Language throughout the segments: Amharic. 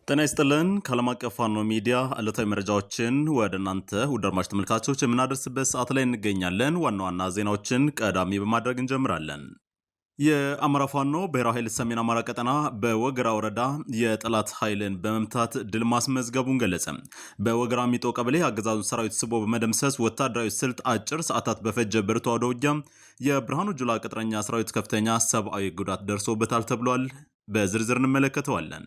ጤና ይስጥልን ከዓለም አቀፍ ፋኖ ሚዲያ ዕለታዊ መረጃዎችን ወደ እናንተ ውድ አድማጭ ተመልካቾች የምናደርስበት ሰዓት ላይ እንገኛለን። ዋና ዋና ዜናዎችን ቀዳሚ በማድረግ እንጀምራለን። የአማራ ፋኖ ብሔራዊ ኃይል ሰሜን አማራ ቀጠና በወገራ ወረዳ የጠላት ኃይልን በመምታት ድል ማስመዝገቡን ገለጸ። በወገራ ሚጦ ቀበሌ አገዛዙን ሰራዊት ስቦ በመደምሰስ ወታደራዊ ስልት አጭር ሰዓታት በፈጀ ብርቱ አውደ ውጊያ የብርሃኑ ጁላ ቅጥረኛ ሰራዊት ከፍተኛ ሰብአዊ ጉዳት ደርሶበታል ተብሏል። በዝርዝር እንመለከተዋለን።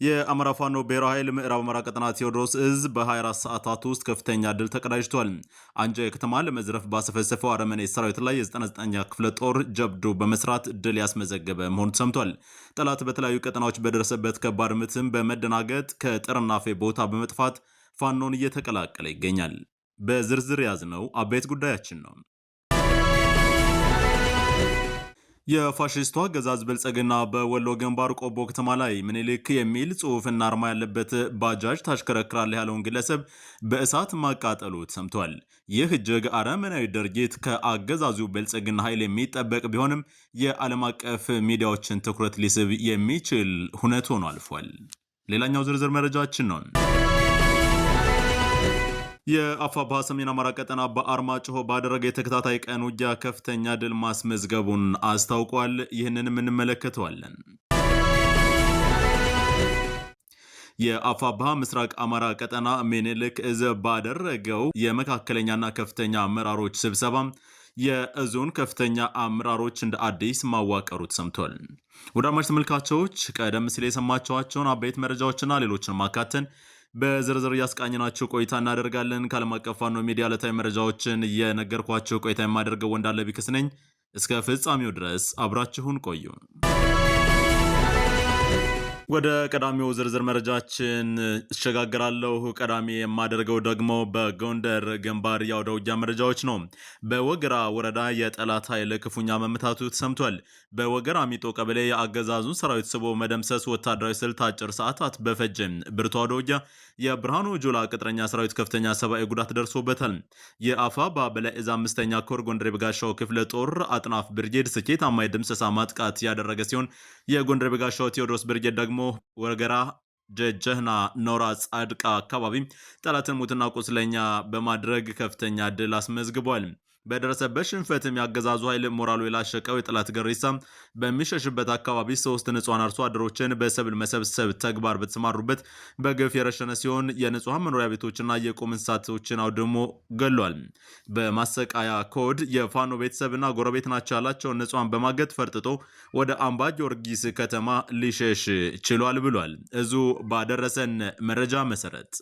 የአማራ ፋኖ ብሔራዊ ኃይል ምዕራብ አማራ ቀጠና ቴዎድሮስ እዝ በ24 ሰዓታት ውስጥ ከፍተኛ ድል ተቀዳጅቷል። አንጃ የከተማ ለመዝረፍ ባሰፈሰፈው አረመኔ ሰራዊት ላይ የ99ኛ ክፍለ ጦር ጀብዱ በመስራት ድል ያስመዘገበ መሆኑ ሰምቷል። ጠላት በተለያዩ ቀጠናዎች በደረሰበት ከባድ ምትም በመደናገጥ ከጥርናፌ ቦታ በመጥፋት ፋኖን እየተቀላቀለ ይገኛል። በዝርዝር ያዝነው አበይት ጉዳያችን ነው። የፋሽስቱ አገዛዝ ብልጽግና በወሎ ግንባር ቆቦ ከተማ ላይ ምኒልክ የሚል ጽሑፍና አርማ ያለበት ባጃጅ ታሽከረክራለህ ያለውን ግለሰብ በእሳት ማቃጠሉ ሰምቷል። ይህ እጅግ አረመናዊ ድርጊት ከአገዛዙ ብልጽግና ኃይል የሚጠበቅ ቢሆንም የዓለም አቀፍ ሚዲያዎችን ትኩረት ሊስብ የሚችል ሁነት ሆኖ አልፏል። ሌላኛው ዝርዝር መረጃችን ነው። የአፋብኃ ሰሜን አማራ ቀጠና በአርማጭሆ ባደረገ የተከታታይ ቀን ውጊያ ከፍተኛ ድል ማስመዝገቡን አስታውቋል። ይህንንም እንመለከተዋለን። የአፋብኃ ምስራቅ አማራ ቀጠና ምኒልክ እዝ ባደረገው የመካከለኛና ከፍተኛ አመራሮች ስብሰባ የእዙን ከፍተኛ አመራሮች እንደ አዲስ ማዋቀሩ ተሰምቷል። ወደ አድማጭ ተመልካቾች ቀደም ሲል የሰማችኋቸውን አበይት መረጃዎችና ሌሎችን ማካተን በዝርዝር እያስቃኝናችሁ ቆይታ እናደርጋለን። ከዓለም አቀፍ ፋኖ ሚዲያ ዕለታዊ መረጃዎችን እየነገርኳችሁ ቆይታ የማደርገው ወንዳለ ቢክስ ነኝ። እስከ ፍጻሜው ድረስ አብራችሁን ቆዩ። ወደ ቀዳሚው ዝርዝር መረጃችን እሸጋግራለሁ። ቀዳሚ የማደርገው ደግሞ በጎንደር ግንባር የአውደ ውጊያ መረጃዎች ነው። በወገራ ወረዳ የጠላት ኃይል ክፉኛ መመታቱ ተሰምቷል። በወገራ ሚጦ ቀበሌ የአገዛዙን ሰራዊት ስቦ መደምሰስ ወታደራዊ ስልት አጭር ሰዓታት በፈጀ ብርቱ አውደ ውጊያ የብርሃኑ ጁላ ቅጥረኛ ሰራዊት ከፍተኛ ሰብአዊ ጉዳት ደርሶበታል። የአፋብኃ በላይ እዝ 5ኛ ኮር ጎንደር የበጋሻው ክፍለ ጦር አጥናፍ ብርጌድ ስኬታማ የድምሰሳ ማጥቃት ያደረገ ሲሆን የጎንደር የበጋሻው ቴዎድሮስ ብርጌድ ደግሞ ወገራ ጀጀህና ኖራ ጻድቃ አካባቢ ጠላትን ሙትና ቁስለኛ በማድረግ ከፍተኛ ድል አስመዝግቧል። በደረሰበት ሽንፈትም ያገዛዙ ኃይል ሞራሉ የላሸቀው የጠላት ገሪሳ በሚሸሽበት አካባቢ 3 ንጹሃን አርሶ አደሮችን በሰብል መሰብሰብ ተግባር በተሰማሩበት በግፍ የረሸነ ሲሆን የንጹሃን መኖሪያ ቤቶችና የቁም እንስሳቶችን አውድሞ ገሏል። በማሰቃያ ኮድ የፋኖ ቤተሰብና ጎረቤት ናቸው ያላቸውን ንጹሃን በማገት ፈርጥጦ ወደ አምባ ጊዮርጊስ ከተማ ሊሸሽ ችሏል ብሏል። እዙ ባደረሰን መረጃ መሰረት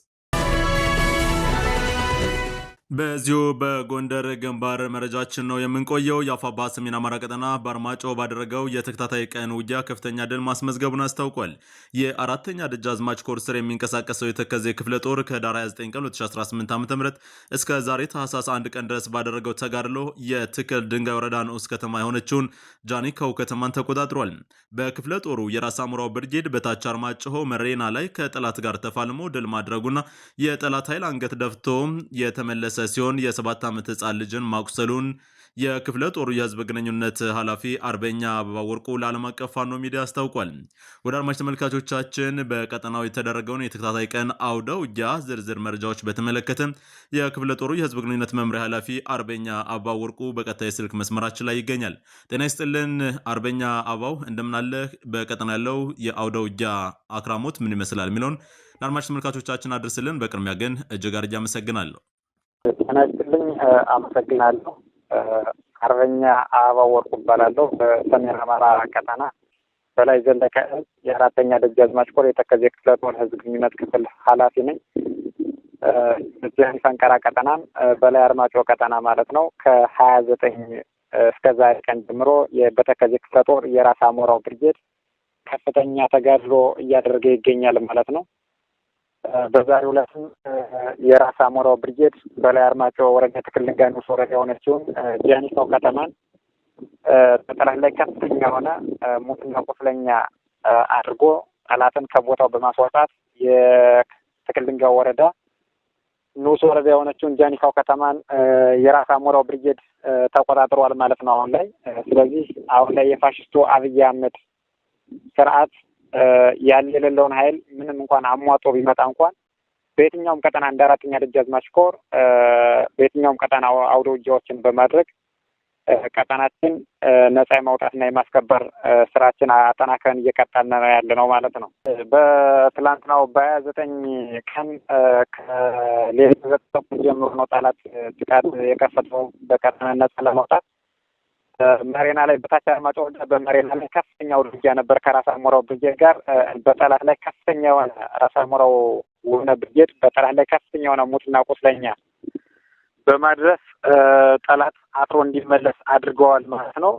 በዚሁ በጎንደር ግንባር መረጃችን ነው የምንቆየው። የአፋብኃ ሰሜን አማራ ቀጠና በአርማጭሆ ባደረገው የተከታታይ ቀን ውጊያ ከፍተኛ ድል ማስመዝገቡን አስታውቋል። የአራተኛ ደጃዝማች ኮር ስር የሚንቀሳቀሰው የተከዜ ክፍለ ጦር ከዳር 29 ቀን 2018 ዓ.ም እስከ ዛሬ ታህሳስ 1 ቀን ድረስ ባደረገው ተጋድሎ የትክል ድንጋይ ወረዳ ንዑስ ከተማ የሆነችውን ጃኒካው ከተማን ተቆጣጥሯል። በክፍለ ጦሩ የራስ አሞራው ብርጌድ በታች አርማጭሆ መሬና ላይ ከጠላት ጋር ተፋልሞ ድል ማድረጉና የጠላት ኃይል አንገት ደፍቶ የተመለሰ ሲሆን የ7 ዓመት ህፃን ልጅን ማቁሰሉን የክፍለ ጦሩ የህዝብ ግንኙነት ኃላፊ አርበኛ አበባ ወርቁ ለዓለም አቀፍ ፋኖ ሚዲያ አስታውቋል። ወደ አድማጭ ተመልካቾቻችን በቀጠናው የተደረገውን የተከታታይ ቀን አውደ ውጊያ ዝርዝር መረጃዎች በተመለከተ የክፍለ ጦሩ የህዝብ ግንኙነት መምሪያ ኃላፊ አርበኛ አበባ ወርቁ በቀጣይ ስልክ መስመራችን ላይ ይገኛል። ጤና ይስጥልን አርበኛ አበባው እንደምናለህ። በቀጠና ያለው የአውደ ውጊያ አክራሞት ምን ይመስላል የሚለውን ለአድማጭ ተመልካቾቻችን አድርስልን። በቅድሚያ ግን እጅግ አድርጌ አመሰግናለሁ። ጤና ይስጥልኝ። አመሰግናለሁ። አርበኛ አበባ ወርቁ እባላለሁ። በሰሜን አማራ ቀጠና በላይ ዘለቀ የአራተኛ ደጃዝማች ኮር የተከዜ ክፍለ ጦር ህዝብ ግንኙነት ክፍል ኃላፊ ነኝ። በዚህ ፈንቀራ ቀጠናም በላይ አርማጭሆ ቀጠና ማለት ነው ከ29 እስከ ዛሬ ቀን ጀምሮ በተከዜ ክፍለ ጦር የራስ አሞራው ብርጌድ ከፍተኛ ተጋድሎ እያደረገ ይገኛል ማለት ነው። በዛሬው ዕለትም የራስ አሞራው ብርጌድ በላይ አርማጭሆ ወረዳ ትክል ድንጋይ ንዑስ ወረዳ የሆነችውን ጃኒካው ከተማን በጠላት ላይ ከፍተኛ የሆነ ሙትና ቁስለኛ አድርጎ ጠላትን ከቦታው በማስወጣት የትክል ድንጋይ ወረዳ ንዑስ ወረዳ የሆነችውን ጃኒካው ከተማን የራስ አሞራው ብርጌድ ተቆጣጥሯል ማለት ነው አሁን ላይ። ስለዚህ አሁን ላይ የፋሽስቱ አብይ አህመድ ስርዓት ያለ የሌለውን ኃይል ምንም እንኳን አሟጦ ቢመጣ እንኳን በየትኛውም ቀጠና እንደ አራተኛ ደጃዝማች ኮር በየትኛውም ቀጠና አውደ ውጊያዎችን በማድረግ ቀጠናችን ነጻ የማውጣትና የማስከበር ስራችን አጠናክረን እየቀጠልን ነው ያለ ነው ማለት ነው። በትላንትናው በ29 ቀን ከሌሊት 9 ተኩል ጀምሮ ነው ጠላት ጥቃት የከፈተው በቀጠና ነጻ ለማውጣት። መሬና ላይ በታች አርማጭሆ ወረዳ በመሬና ላይ ከፍተኛ ውጊያ ነበር ከራስ አሞራው ብርጌድ ጋር። በጠላት ላይ ከፍተኛ የሆነ ራስ አሞራው ውብነ ብርጌድ በጠላት ላይ ከፍተኛ የሆነ ሙትና ቁስለኛ በማድረስ ጠላት አጥሮ እንዲመለስ አድርገዋል ማለት ነው።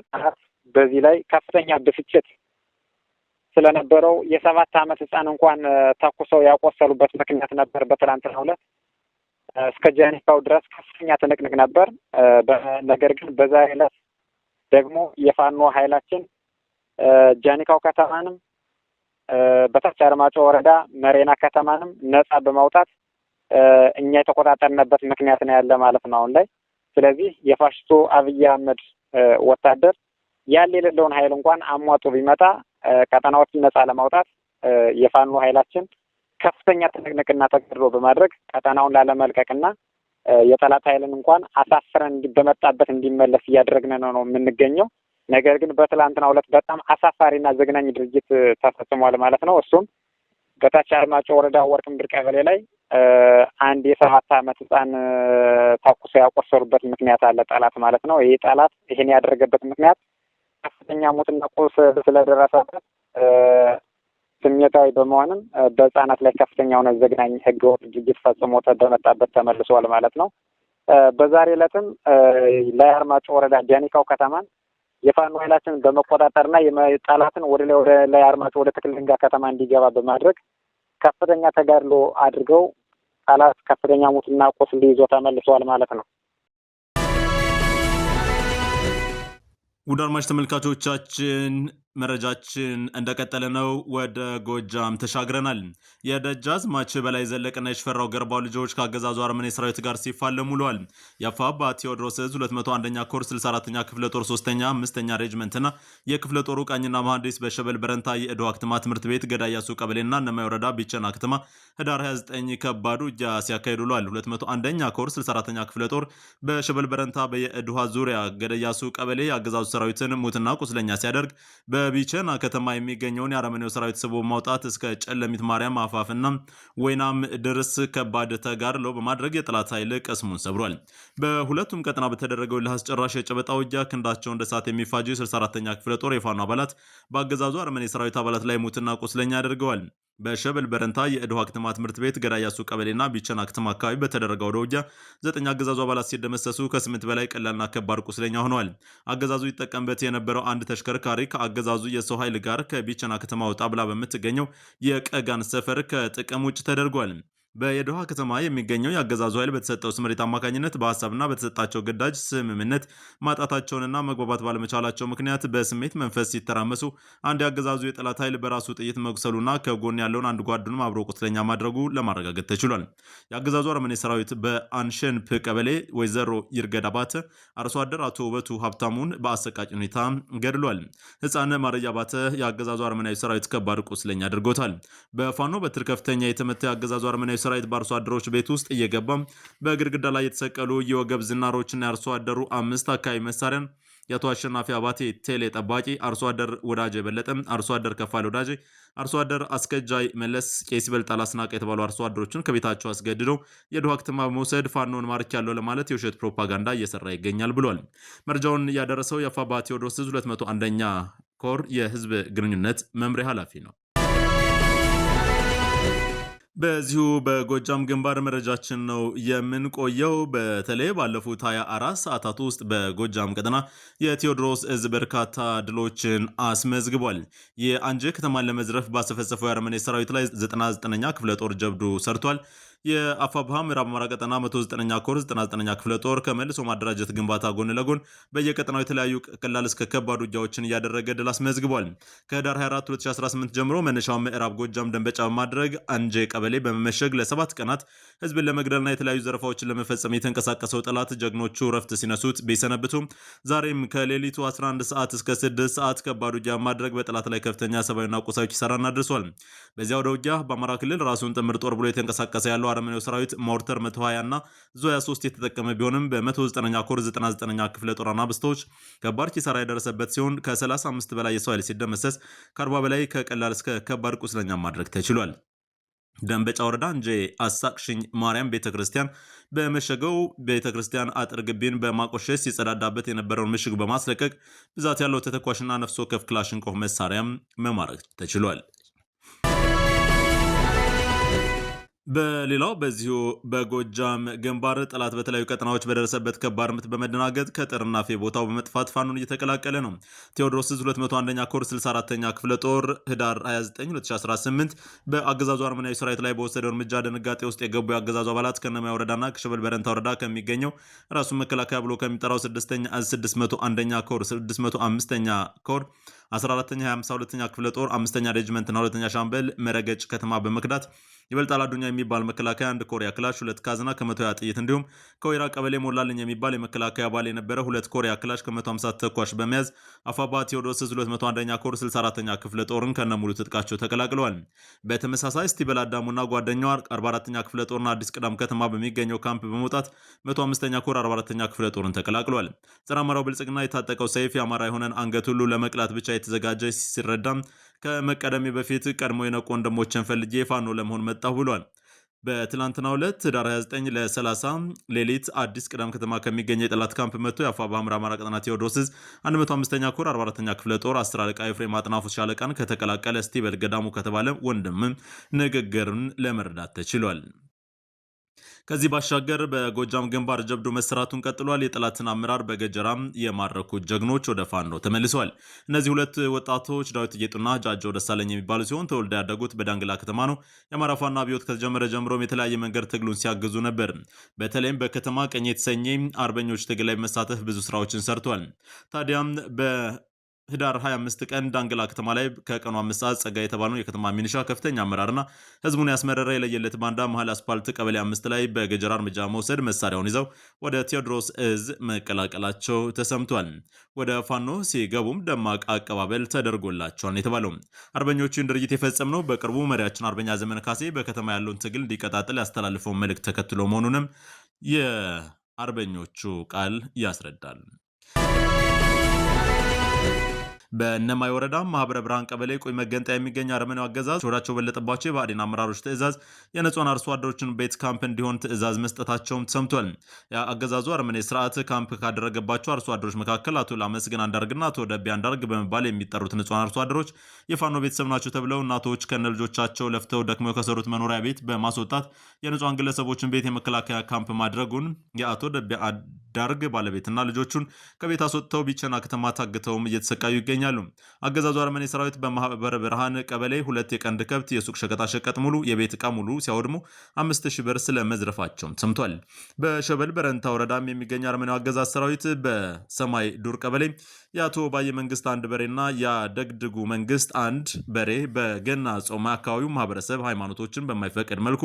ጠላት በዚህ ላይ ከፍተኛ ብስጭት ስለነበረው የ7 ዓመት ህፃን እንኳን ተኩሰው ያቆሰሉበት ምክንያት ነበር። በትላንትናው ዕለት እስከ ጃኒካው ድረስ ከፍተኛ ትንቅንቅ ነበር። ነገር ግን በዛሬ ዕለት ደግሞ የፋኖ ኃይላችን ጃኒካው ከተማንም በታች አርማጭሆ ወረዳ መሬና ከተማንም ነጻ በማውጣት እኛ የተቆጣጠርንበት ምክንያት ነው ያለ ማለት ነው አሁን ላይ። ስለዚህ የፋሽስቱ አብይ አህመድ ወታደር ያለ የሌለውን ኃይል እንኳን አሟጦ ቢመጣ ቀጠናዎችን ነጻ ለማውጣት የፋኖ ኃይላችን ከፍተኛ ትንቅንቅና ተጋድሎ በማድረግ ቀጠናውን ላለመልቀቅና የጠላት ኃይልን እንኳን አሳፍረን በመጣበት እንዲመለስ እያደረግን ነው የምንገኘው። ነገር ግን በትላንትናው ዕለት በጣም አሳፋሪና ዘግናኝ ድርጊት ተፈጽሟል ማለት ነው። እሱም በታች አርማጭሆ ወረዳ ወርቅ ምድር ቀበሌ ላይ አንድ የ7 ዓመት ህፃን ተኩሶ ያቆሰሉበት ምክንያት አለ ጠላት ማለት ነው። ይሄ ጠላት ይሄን ያደረገበት ምክንያት ከፍተኛ ሞትና ቁስል ስለደረሰበት ስሜታዊ በመሆንም በህፃናት ላይ ከፍተኛ የሆነ ዘግናኝ ህገወጥ ድርጊት ፈጽሞ በመጣበት ተመልሷል ማለት ነው። በዛሬ ዕለትም ላይ አርማጭሆ ወረዳ ጃኒካው ከተማን የፋኖ ኃይላችን በመቆጣጠርና ጠላትን ወደ ላይ አርማጭሆ ወደ ትክል ድንጋ ከተማ እንዲገባ በማድረግ ከፍተኛ ተጋድሎ አድርገው ጠላት ከፍተኛ ሙትና ቁስል ይዞ ተመልሷል ማለት ነው። ውድ አድማጭ ተመልካቾቻችን መረጃችን እንደቀጠለ ነው። ወደ ጎጃም ተሻግረናል። የደጃዝማች በላይ ዘለቀና የሽፈራው ገርባው ልጆች ከአገዛዙ አረመኔ ሰራዊት ጋር ሲፋለሙ ውለዋል። የአፋባ ቴዎድሮስ ዕዝ 201ኛ ኮር 64ኛ ክፍለ ጦር 3ኛ 5ኛ ሬጅመንትና የክፍለ ጦሩ ቃኝና መሐንዲስ በሸበል በረንታ የእድዋ ከተማ ትምህርት ቤት ገዳያሱ ቀበሌና እነማይ ወረዳ ቢቸና ከተማ ህዳር 29 ከባድ ውጊያ ሲያካሂዱ ውለዋል። 201ኛ ኮር 64ኛ ክፍለ ጦር በሸበል በረንታ በየእድዋ ዙሪያ ገዳያሱ ቀበሌ የአገዛዙ ሰራዊትን ሙትና ቁስለኛ ሲያደርግ በቢቸና ከተማ የሚገኘውን የአረመኔው ሰራዊት ስቦ ማውጣት እስከ ጨለሚት ማርያም አፋፍና ወይናም ድረስ ከባድ ተጋድሎ በማድረግ የጠላት ኃይል ቀስሙን ሰብሯል። በሁለቱም ቀጠና በተደረገው ለአስጨራሽ የጨበጣ ውጊያ ክንዳቸው እንደ እሳት የሚፋጁ 64ኛ ክፍለ ጦር የፋኖ አባላት በአገዛዙ አረመኔ ሰራዊት አባላት ላይ ሙትና ቁስለኛ አድርገዋል። በሸበል በረንታ የእድዋ ከተማ ትምህርት ቤት ገዳያሱ ቀበሌና ቢቸና ከተማ አካባቢ በተደረገው ውጊያ 9 አገዛዙ አባላት ሲደመሰሱ ከ8 በላይ ቀላልና ከባድ ቁስለኛ ሆነዋል። አገዛዙ ይጠቀምበት የነበረው አንድ ተሽከርካሪ ከአገዛዙ የሰው ኃይል ጋር ከቢቸና ከተማ ወጣ ብላ በምትገኘው የቀጋን ሰፈር ከጥቅም ውጭ ተደርጓል። በየድሃ ከተማ የሚገኘው የአገዛዙ ኃይል በተሰጠው ስምሪት አማካኝነት በሀሳብና በተሰጣቸው ግዳጅ ስምምነት ማጣታቸውንና መግባባት ባለመቻላቸው ምክንያት በስሜት መንፈስ ሲተራመሱ አንድ የአገዛዙ የጠላት ኃይል በራሱ ጥይት መቁሰሉና ከጎን ያለውን አንድ ጓዱንም አብሮ ቁስለኛ ማድረጉ ለማረጋገጥ ተችሏል። የአገዛዙ አረመኔ ሰራዊት በአንሸንፕ ቀበሌ ወይዘሮ ይርገዳ ባተ አርሶ አደር አቶ ውበቱ ሀብታሙን በአሰቃቂ ሁኔታ ገድሏል። ህፃን ማረያ ባተ የአገዛዙ አረመኔያዊ ሰራዊት ከባድ ቁስለኛ አድርጎታል። በፋኖ በትር ከፍተኛ የተመታ የአገዛዙ አረመኔያዊ ሰራዊት በአርሶ አደሮች ቤት ውስጥ እየገባ በግድግዳ ላይ የተሰቀሉ የወገብ ዝናሮችና የአርሶ አደሩ 5 አካባቢ መሳሪያን የአቶ አሸናፊ አባቴ ቴሌ ጠባቂ፣ አርሶ አደር ወዳጅ የበለጠ፣ አርሶ አደር ከፋል ወዳጅ፣ አርሶ አደር አስከጃይ መለስ፣ ቄስ ይበልጣል አስናቀ የተባሉ አርሶ አደሮችን ከቤታቸው አስገድደው የድዋ ከተማ በመውሰድ ፋኖን ማርክ ያለው ለማለት የውሸት ፕሮፓጋንዳ እየሰራ ይገኛል ብሏል። መረጃውን ያደረሰው የአፋባ ቴዎድሮስ ዕዝ 201ኛ ኮር የህዝብ ግንኙነት መምሪያ ኃላፊ ነው። በዚሁ በጎጃም ግንባር መረጃችን ነው የምንቆየው። በተለይ ባለፉት 24 ሰዓታት ውስጥ በጎጃም ቀጠና የቴዎድሮስ ዕዝ በርካታ ድሎችን አስመዝግቧል። የአንጀ ከተማን ለመዝረፍ ባሰፈሰፈው የአረመኔ ሰራዊት ላይ 99ኛ ክፍለ ጦር ጀብዱ ሰርቷል። የአፋብኃ ምዕራብ አማራ ቀጠና 109ኛ ኮር 99ኛ ክፍለ ጦር ከመልሶ ማደራጀት ግንባታ ጎን ለጎን በየቀጠናው የተለያዩ ቀላል እስከ ከባድ ውጊያዎችን እያደረገ ድል አስመዝግቧል። ከህዳር 24 2018 ጀምሮ መነሻው ምዕራብ ጎጃም ደንበጫ በማድረግ አንጄ ቀበሌ በመመሸግ ለ7 ቀናት ህዝብን ለመግደልና የተለያዩ ዘረፋዎችን ለመፈጸም የተንቀሳቀሰው ጠላት ጀግኖቹ ረፍት ሲነሱት ቢሰነብቱም ዛሬም ከሌሊቱ 11 ሰዓት እስከ 6 ሰዓት ከባድ ውጊያ ማድረግ በጠላት ላይ ከፍተኛ ሰብአዊና ቁሳዊ ኪሳራን አድርሷል። በዚያ ወደ ውጊያ በአማራ ክልል ራሱን ጥምር ጦር ብሎ የተንቀሳቀሰ ያለው አረመኔው ሰራዊት ሞርተር 120 እና ዙ 23 የተጠቀመ ቢሆንም በ109ኛ ኮር 99ኛ ክፍለ ጦር አናብስቶች ከባድ ኪሳራ የደረሰበት ሲሆን ከ35 በላይ የሰው ኃይል ሲደመሰስ ከ40 በላይ ከቀላል እስከ ከባድ ቁስለኛ ማድረግ ተችሏል። ደንበጫ ወረዳ እንጄ አሳቅሽኝ ማርያም ቤተክርስቲያን በመሸገው ቤተክርስቲያን አጥር ግቢን በማቆሸሽ ሲጸዳዳበት የነበረውን ምሽግ በማስለቀቅ ብዛት ያለው ተተኳሽና ነፍስ ወከፍ ክላሽንኮቭ መሳሪያም መማረክ ተችሏል። በሌላው በዚሁ በጎጃም ግንባር ጠላት በተለያዩ ቀጠናዎች በደረሰበት ከባድ ምት በመደናገጥ ከጥርናፌ ቦታው በመጥፋት ፋኖን እየተቀላቀለ ነው። ቴዎድሮስ 201ኛ ኮር 64ኛ ክፍለ ጦር ህዳር 29 2018 በአገዛዙ አርመናዊ ሰራዊት ላይ በወሰደው እርምጃ ድንጋጤ ውስጥ የገቡ የአገዛዙ አባላት ከነማያ ወረዳና ከሸበል በረንታ ወረዳ ከሚገኘው ራሱን መከላከያ ብሎ ከሚጠራው 601ኛ ኮር 605ኛ ኮር 14ኛ 22ኛ ክፍለ ጦር 5ኛ ሬጅመንትና 2ኛ ሻምበል መረገጭ ከተማ በመክዳት ይበልጣል አዱኛ የሚባል መከላከያ አንድ ኮሪያ ክላሽ 2 ካዝና ከ120 ጥይት እንዲሁም ከወይራ ቀበሌ ሞላልኝ የሚባል የመከላከያ አባል የነበረ 2 ኮሪያ ክላሽ ከ150 ተኳሽ በመያዝ አፋብኃ ቴዎድሮስ 201ኛ ኮር 64ኛ ክፍለ ጦርን ከነሙሉ ትጥቃቸው ተቀላቅለዋል። በተመሳሳይ ስቲበል አዳሙና ጓደኛዋ 44ኛ ክፍለ ጦርና አዲስ ቅዳም ከተማ በሚገኘው ካምፕ በመውጣት 105ኛ ኮር 44ኛ ክፍለ ጦርን ተቀላቅለዋል። ጸረ አማራው ብልጽግና የታጠቀው ሰይፍ የአማራ የሆነን አንገት ሁሉ ለመቅላት ብቻ የተዘጋጀ ሲረዳም ከመቀደሜ በፊት ቀድሞ የነቁ ወንድሞችን ፈልጌ ፋኖ ለመሆን መጣሁ ብሏል። በትላንትናው ዕለት ህዳር 29 ለ30 ሌሊት አዲስ ቅዳም ከተማ ከሚገኘ የጠላት ካምፕ መጥቶ የአፋብኃ ምዕራብ አማራ ቀጠና ቴዎድሮስ 105ኛ ኮር 44ኛ ክፍለ ጦር 10 አለቃ ኤፍሬም አጥናፉ ሻለቃን ከተቀላቀለ ስቲበል ገዳሙ ከተባለ ወንድም ንግግርን ለመረዳት ተችሏል። ከዚህ ባሻገር በጎጃም ግንባር ጀብዱ መሰራቱን ቀጥሏል። የጠላትን አመራር በገጀራም የማረኩት ጀግኖች ወደ ፋኖ ተመልሰዋል። እነዚህ ሁለት ወጣቶች ዳዊት ጌጡና ጃጀው ደሳለኝ የሚባሉ ሲሆን ተወልደው ያደጉት በዳንግላ ከተማ ነው። የአማራ ፋኖ አብዮት ከተጀመረ ጀምሮም የተለያየ መንገድ ትግሉን ሲያግዙ ነበር። በተለይም በከተማ ቀኝ የተሰኘ አርበኞች ትግል ላይ መሳተፍ ብዙ ስራዎችን ሰርቷል። ታዲያም ህዳር 25 ቀን ዳንግላ ከተማ ላይ ከቀኑ 5 ሰዓት ጸጋ የተባለው የከተማ ሚኒሻ ከፍተኛ አመራርና ህዝቡን ያስመረረ የለየለት ባንዳ መሃል አስፓልት ቀበሌ 5 ላይ በገጀራ እርምጃ መውሰድ መሳሪያውን ይዘው ወደ ቴዎድሮስ እዝ መቀላቀላቸው ተሰምቷል። ወደ ፋኖ ሲገቡም ደማቅ አቀባበል ተደርጎላቸዋል የተባለው አርበኞቹን ድርጊት የፈጸምነው በቅርቡ መሪያችን አርበኛ ዘመነ ካሴ በከተማ ያለውን ትግል እንዲቀጣጠል ያስተላልፈውን መልእክት ተከትሎ መሆኑንም የአርበኞቹ ቃል ያስረዳል። በእነማይ ወረዳ ማህበረ ብርሃን ቀበሌ ቆይ መገንጠያ የሚገኝ አረመኔው አገዛዝ ሾራቸው በለጠባቸው የብአዴን አመራሮች ትዕዛዝ የንጹሃን አርሶ አደሮችን ቤት ካምፕ እንዲሆን ትዕዛዝ መስጠታቸውም ተሰምቷል። የአገዛዙ አረመኔ ስርዓት ካምፕ ካደረገባቸው አርሶ አደሮች መካከል አቶ ላመስገን አንዳርግና አቶ ደቤ አንዳርግ በመባል የሚጠሩት ንጹሃን አርሶ አደሮች የፋኖ ቤተሰብ ናቸው ተብለው እናቶች ከነ ልጆቻቸው ለፍተው ደክመው ከሰሩት መኖሪያ ቤት በማስወጣት የንጹሃን ግለሰቦችን ቤት የመከላከያ ካምፕ ማድረጉን የአቶ ደቤ አንዳርግ ባለቤትና ልጆቹን ከቤት አስወጥተው ቢቸና ከተማ ታግተውም እየተሰቃዩ ይገኛሉ። አገዛዙ አረመኔ ሰራዊት በማህበረ ብርሃን ቀበሌ 2 የቀንድ ከብት የሱቅ ሸቀጣሸቀጥ ሙሉ የቤት ዕቃ ሙሉ ሲያወድሙ 5000 ብር ስለመዝረፋቸውም ሰምቷል። በሸበል በረንታ ወረዳም የሚገኝ አረመኔው አገዛዝ ሰራዊት በሰማይ ዱር ቀበሌ የአቶ ባየ መንግስት አንድ በሬና ያደግድጉ መንግስት አንድ በሬ በገና ጾም አካባቢው ማህበረሰብ ሃይማኖቶችን በማይፈቅድ መልኩ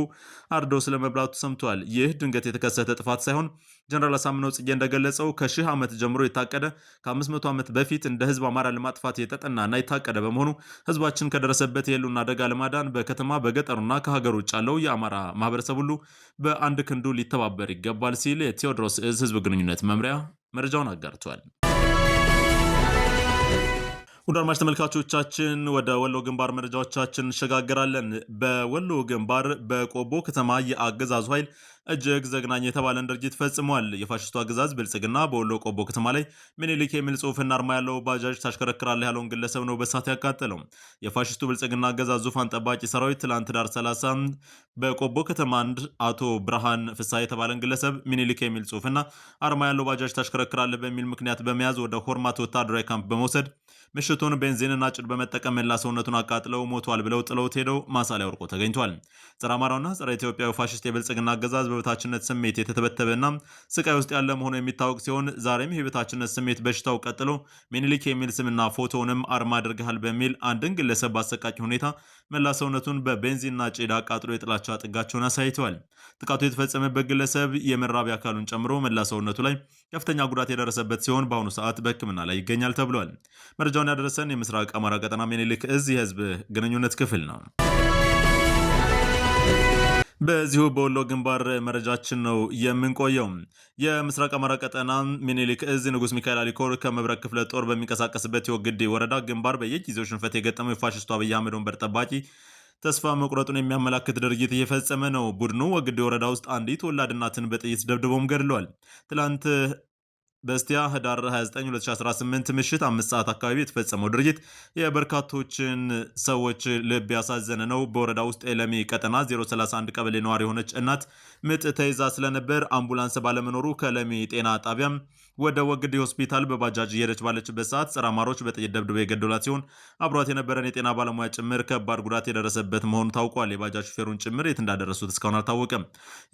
አርዶ ስለመብላቱ ሰምቷል። ይህ ድንገት የተከሰተ ጥፋት ሳይሆን ጀነራል አሳምነው ጽጌ እንደገለጸው ከ1000 ዓመት ጀምሮ የታቀደ ከ500 ዓመት በፊት እንደ ህዝብ አማራ ለማጥፋት የተጠናና የታቀደ በመሆኑ ህዝባችን ከደረሰበት የህልውና አደጋ ለማዳን በከተማ በገጠሩና ከሀገር ውጭ ያለው የአማራ ማህበረሰብ ሁሉ በአንድ ክንዱ ሊተባበር ይገባል ሲል የቴዎድሮስ እዝ ህዝብ ግንኙነት መምሪያ መረጃውን አጋርቷል። ውድ አድማጭ ተመልካቾቻችን ወደ ወሎ ግንባር መረጃዎቻችን እንሸጋገራለን። በወሎ ግንባር በቆቦ ከተማ የአገዛዙ ኃይል እጅግ ዘግናኝ የተባለን ድርጊት ፈጽሟል። የፋሽስቱ አገዛዝ ብልጽግና በወሎ ቆቦ ከተማ ላይ ምኒልክ የሚል ጽሑፍና አርማ ያለው ባጃጅ ታሽከረክራለህ ያለውን ግለሰብ ነው በሳት ያቃጠለው። የፋሽስቱ ብልጽግና አገዛዝ ዙፋን ጠባቂ ሰራዊት ትላንት ዳር 30 በቆቦ ከተማ አንድ አቶ ብርሃን ፍስሐ የተባለን ግለሰብ ምኒልክ የሚል ጽሑፍና አርማ ያለው ባጃጅ ታሽከረክራለህ በሚል ምክንያት በመያዝ ወደ ሆርማት ወታደራዊ ካምፕ በመውሰድ ምሽቱን ቤንዚንና ጭድ በመጠቀም መላ ሰውነቱን አቃጥለው ሞቷል ብለው ጥለውት ሄደው ማሳ ላይ ወርቆ ተገኝቷል። ጸረ አማራውና ጸረ ኢትዮጵያዊ ፋሽስት የብልጽግና አገዛዝ በበታችነት ስሜት የተተበተበና ስቃይ ውስጥ ያለ መሆኑ የሚታወቅ ሲሆን ዛሬም የበታችነት ስሜት በሽታው ቀጥሎ ሚኒሊክ የሚል ስምና ፎቶውንም አርማ አድርገሃል በሚል አንድን ግለሰብ በአሰቃቂ ሁኔታ መላ ሰውነቱን በቤንዚንና ጭድ አቃጥሎ የጥላቻ ጥጋቸውን አሳይተዋል። ጥቃቱ የተፈጸመበት ግለሰብ የመራቢያ አካሉን ጨምሮ መላ ሰውነቱ ላይ ከፍተኛ ጉዳት የደረሰበት ሲሆን በአሁኑ ሰዓት በሕክምና ላይ ይገኛል ተብሏል። መረጃውን ያደረሰን የምስራቅ አማራ ቀጠና ሚኒሊክ እዝ የህዝብ ግንኙነት ክፍል ነው። በዚሁ በወሎ ግንባር መረጃችን ነው የምንቆየው። የምስራቅ አማራ ቀጠና ሚኒሊክ እዝ ንጉስ ሚካኤል አሊኮር ከመብረቅ ክፍለ ጦር በሚንቀሳቀስበት የወግዴ ወረዳ ግንባር በየጊዜው ሽንፈት የገጠመው የፋሽስቱ አብይ አህመድ ወንበር ጠባቂ ተስፋ መቁረጡን የሚያመላክት ድርጊት እየፈጸመ ነው። ቡድኑ ወግዴ ወረዳ ውስጥ አንዲት ወላድ እናትን በጥይት ደብድቦም ገድለዋል። ትላንት በስቲያ ህዳር 29 2018 ምሽት 5 ሰዓት አካባቢ የተፈጸመው ድርጊት የበርካቶችን ሰዎች ልብ ያሳዘነ ነው። በወረዳ ውስጥ የለሚ ቀጠና 031 ቀበሌ ነዋሪ የሆነች እናት ምጥ ተይዛ ስለነበር አምቡላንስ ባለመኖሩ ከለሚ ጤና ጣቢያም ወደ ወግዴ ሆስፒታል በባጃጅ እየሄደች ባለችበት ሰዓት ጸረ አማሮች በጥይት ደብድበው የገደሏት ሲሆን አብሯት የነበረን የጤና ባለሙያ ጭምር ከባድ ጉዳት የደረሰበት መሆኑ ታውቋል። የባጃጅ ሹፌሩን ጭምር የት እንዳደረሱት እስካሁን አልታወቀም።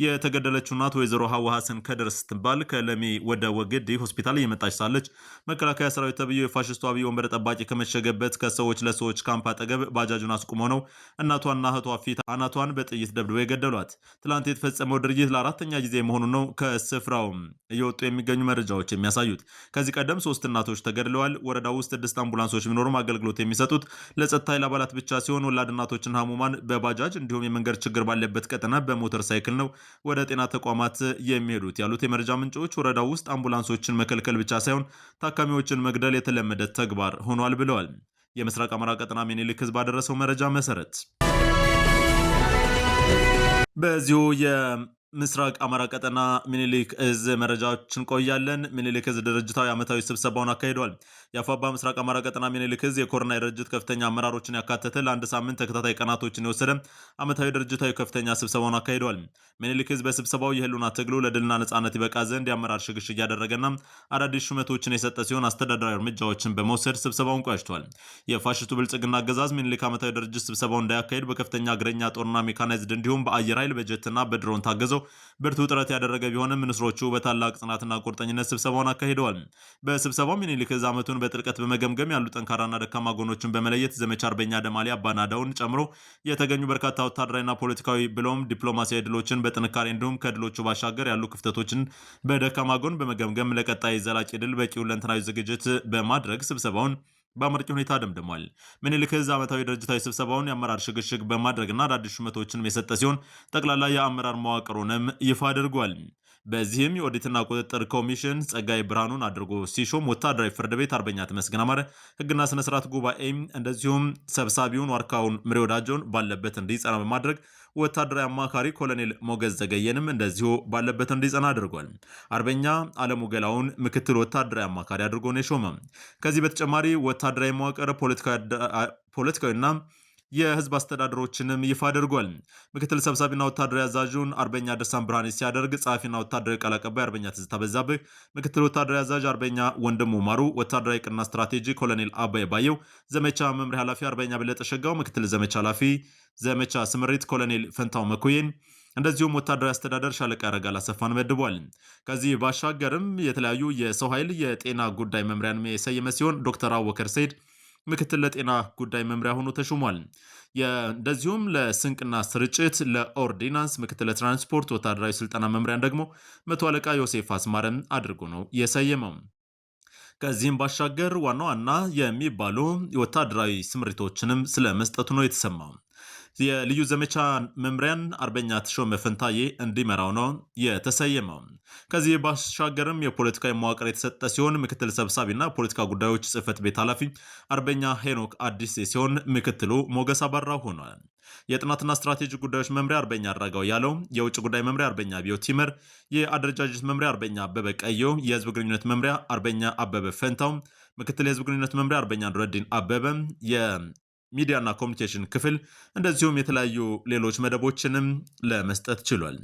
የተገደለችው እናት ወይዘሮ ሀዋ ሀሰን ከድር ስትባል ከለሚ ወደ ወግዴ ሆስፒታል እየመጣች ሳለች መከላከያ ሰራዊት ተብዬ የፋሽስቱ አብይ ወንበር ጠባቂ ከመሸገበት ከሰዎች ለሰዎች ካምፕ አጠገብ ባጃጁን አስቁመው ነው እናቷና እህቷ ፊት አናቷን በጥይት ደብድበው የገደሏት። ትላንት የተፈጸመው ድርጊት ለአራተኛ ጊዜ መሆኑ ነው ከስፍራው እየወጡ የሚገኙ መረጃዎች የሚያሳዩት። ከዚህ ቀደም 3 እናቶች ተገድለዋል። ወረዳው ውስጥ 6 አምቡላንሶች ቢኖሩም አገልግሎት የሚሰጡት ለጸጥታ ኃይል አባላት ብቻ ሲሆን ወላድ እናቶችና ህሙማን በባጃጅ እንዲሁም የመንገድ ችግር ባለበት ቀጠና በሞተር ሳይክል ነው ወደ ጤና ተቋማት የሚሄዱት ያሉት የመረጃ ምንጮች ወረዳው ውስጥ አምቡላንሶችን መከልከል ብቻ ሳይሆን ታካሚዎችን መግደል የተለመደ ተግባር ሆኗል ብለዋል። የምስራቅ አማራ ቀጠና ሚኒሊክ ህዝብ ባደረሰው መረጃ መሰረት በዚሁ ምስራቅ አማራ ቀጠና ሚኒሊክ እዝ መረጃዎችን ቆያለን። ሚኒሊክ እዝ ድርጅታዊ ዓመታዊ ስብሰባውን አካሂዷል። የአፋባ ምስራቅ አማራ ቀጠና ሚኒሊክ እዝ የኮርና የድርጅት ከፍተኛ አመራሮችን ያካተተ ለአንድ ሳምንት ተከታታይ ቀናቶችን የወሰደ ዓመታዊ ድርጅታዊ ከፍተኛ ስብሰባውን አካሂዷል። ሚኒሊክ እዝ በስብሰባው የህልውና ትግሉ ለድልና ነጻነት ይበቃ ዘንድ የአመራር ሽግሽግ እያደረገና አዳዲስ ሹመቶችን የሰጠ ሲሆን አስተዳደራዊ እርምጃዎችን በመውሰድ ስብሰባውን ቋጭቷል። የፋሽስቱ ብልጽግና አገዛዝ ሚኒሊክ ዓመታዊ ድርጅት ስብሰባውን እንዳያካሄድ በከፍተኛ እግረኛ ጦርና ሜካናይዝድ እንዲሁም በአየር ኃይል በጀትና በድሮን ታገዘው ብርቱ ጥረት ያደረገ ቢሆንም ንስሮቹ በታላቅ ጽናትና ቁርጠኝነት ስብሰባውን አካሂደዋል። በስብሰባው ሚኒሊክ እዝ ዓመቱን በጥልቀት በመገምገም ያሉ ጠንካራና ደካማ ጎኖችን በመለየት ዘመቻ አርበኛ ደማሊ አባናዳውን ጨምሮ የተገኙ በርካታ ወታደራዊና ፖለቲካዊ ብሎም ዲፕሎማሲያዊ ድሎችን በጥንካሬ እንዲሁም ከድሎቹ ባሻገር ያሉ ክፍተቶችን በደካማ ጎን በመገምገም ለቀጣይ ዘላቂ ድል በቂ ሁለንተናዊ ዝግጅት በማድረግ ስብሰባውን በአመርቂ ሁኔታ ደምድሟል። ሚኒሊክ እዝ ዓመታዊ ድርጅታዊ ስብሰባውን የአመራር ሽግሽግ በማድረግና አዳዲስ ሹመቶችን የሰጠ ሲሆን ጠቅላላ የአመራር መዋቅሩንም ይፋ አድርጓል። በዚህም የኦዲትና ቁጥጥር ኮሚሽን ጸጋይ ብርሃኑን አድርጎ ሲሾም ወታደራዊ ፍርድ ቤት አርበኛ ተመስገን አማረ ህግና ስነስርዓት ጉባኤ እንደዚሁም ሰብሳቢውን ዋርካውን ምሬ ወዳጆን ባለበት እንዲጸና በማድረግ ወታደራዊ አማካሪ ኮሎኔል ሞገዝ ዘገየንም እንደዚሁ ባለበት እንዲጸና አድርጓል። አርበኛ አለሙ ገላውን ምክትል ወታደራዊ አማካሪ አድርጎ ነው የሾመ። ከዚህ በተጨማሪ ወታደራዊ መዋቅር ፖለቲካዊና የህዝብ አስተዳደሮችንም ይፋ አድርጓል። ምክትል ሰብሳቢና ወታደራዊ አዛዡን አርበኛ ደሳም ብርሃኔ ሲያደርግ ጸሐፊና ወታደራዊ ቃል አቀባይ አርበኛ ትዝታ በዛብህ፣ ምክትል ወታደራዊ አዛዥ አርበኛ ወንድሙ ማሩ፣ ወታደራዊ ቅና ስትራቴጂ ኮሎኔል አባይ ባየው፣ ዘመቻ መምሪያ ኃላፊ አርበኛ በለጠ ሸጋው፣ ምክትል ዘመቻ ኃላፊ ዘመቻ ስምሪት ኮሎኔል ፈንታው መኮየን እንደዚሁም ወታደራዊ አስተዳደር ሻለቃ ያረጋል አሰፋን መድቧል። ከዚህ ባሻገርም የተለያዩ የሰው ኃይል የጤና ጉዳይ መምሪያን የሰየመ ሲሆን ዶክተር አወከር ሰይድ ምክትል ለጤና ጉዳይ መምሪያ ሆኖ ተሹሟል። እንደዚሁም ለስንቅና ስርጭት ለኦርዲናንስ ምክትል ትራንስፖርት ወታደራዊ ስልጠና መምሪያን ደግሞ መቶ አለቃ ዮሴፍ አስማረም አድርጎ ነው የሰየመው። ከዚህም ባሻገር ዋና ዋና የሚባሉ ወታደራዊ ስምሪቶችንም ስለ መስጠቱ ነው የተሰማው። የልዩ ዘመቻ መምሪያን አርበኛ ተሾመ ፈንታዬ እንዲመራው ነው የተሰየመው። ከዚህ ባሻገርም የፖለቲካዊ መዋቅር የተሰጠ ሲሆን ምክትል ሰብሳቢና ፖለቲካ ጉዳዮች ጽህፈት ቤት ኃላፊ አርበኛ ሄኖክ አዲስ ሲሆን ምክትሉ ሞገስ አባራ ሆኗል። የጥናትና ስትራቴጂ ጉዳዮች መምሪያ አርበኛ አራጋው ያለው፣ የውጭ ጉዳይ መምሪያ አርበኛ ቢዮቲመር፣ የአደረጃጀት መምሪያ አርበኛ አበበ ቀየው፣ የህዝብ ግንኙነት መምሪያ አርበኛ አበበ ፈንታው፣ ምክትል የህዝብ ግንኙነት መምሪያ አርበኛ ኑረዲን አበበ፣ ሚዲያና ኮሚኒኬሽን ክፍል እንደዚሁም የተለያዩ ሌሎች መደቦችንም ለመስጠት ችሏል።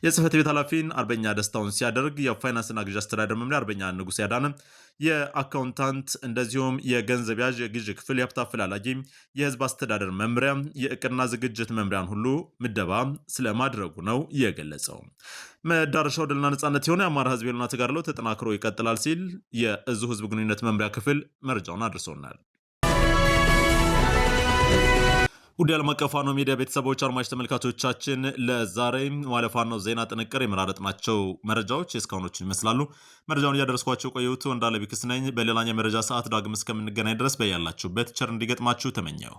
የጽህፈት ቤት ኃላፊን አርበኛ ደስታውን ሲያደርግ የፋይናንስና ግዥ አስተዳደር መምሪያ አርበኛ ንጉሴ ያዳነ፣ የአካውንታንት እንደዚሁም የገንዘብ ያዥ የግዥ ክፍል የሀብት አፈላላጊ የህዝብ አስተዳደር መምሪያ የእቅድና ዝግጅት መምሪያን ሁሉ ምደባ ስለማድረጉ ነው የገለጸው። መዳረሻው ድልና ነጻነት የሆነ የአማራ ህዝብ ሉና ተጋድሎ ተጠናክሮ ይቀጥላል ሲል የእዙ ህዝብ ግንኙነት መምሪያ ክፍል መረጃውን አድርሶናል። ውድ ዓለም አቀፍ ፋኖ ሚዲያ ቤተሰቦች አድማጭ ተመልካቾቻችን ለዛሬ ዋለ ፋኖ ዜና ጥንቅር የመራረጥናቸው መረጃዎች እስካሁኖችን ይመስላሉ። መረጃውን እያደረስኳቸው ቆየሁት እንዳለ ቢክስ ነኝ። በሌላኛ መረጃ ሰዓት ዳግም እስከምንገናኝ ድረስ በያላችሁበት ቸር እንዲገጥማችሁ ተመኘው።